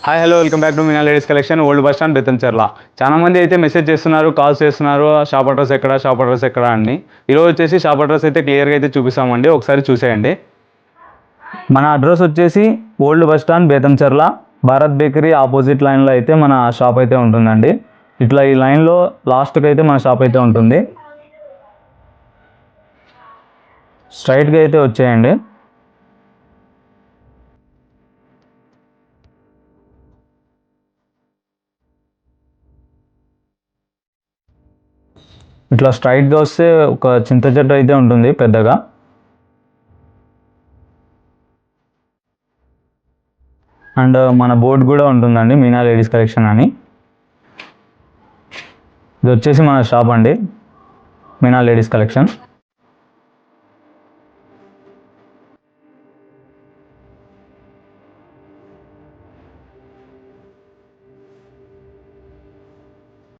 Hi hello welcome back to Meena ladies collection old bus stand Bethamcherla. చాలా మంది అయితే message చేస్తున్నారు, కాల్స్ చేస్తున్నారు, షాప్ అడ్రస్ ఎక్కడ అని. ఈరోజు వచ్చేసి షాప్ అడ్రస్ అయితే క్లియర్గా అయితే చూపిస్తామండి, ఒకసారి చూసేయండి. మన అడ్రస్ వచ్చేసి old bus stand Bethamcherla, Bharat bakery opposite లైన్లో అయితే మన షాప్ అయితే ఉంటుందండి. ఇట్లా ఈ లైన్లో లాస్ట్కి అయితే మన షాప్ అయితే ఉంటుంది. స్ట్రైట్గా అయితే వచ్చేయండి. ఇట్లా స్ట్రైట్గా వస్తే ఒక చింత చెట్టు అయితే ఉంటుంది పెద్దగా. అండ్ మన బోర్డు కూడా ఉంటుందండి, మీనా లేడీస్ కలెక్షన్ అని. ఇది వచ్చేసి మన షాప్ అండి, మీనా లేడీస్ కలెక్షన్.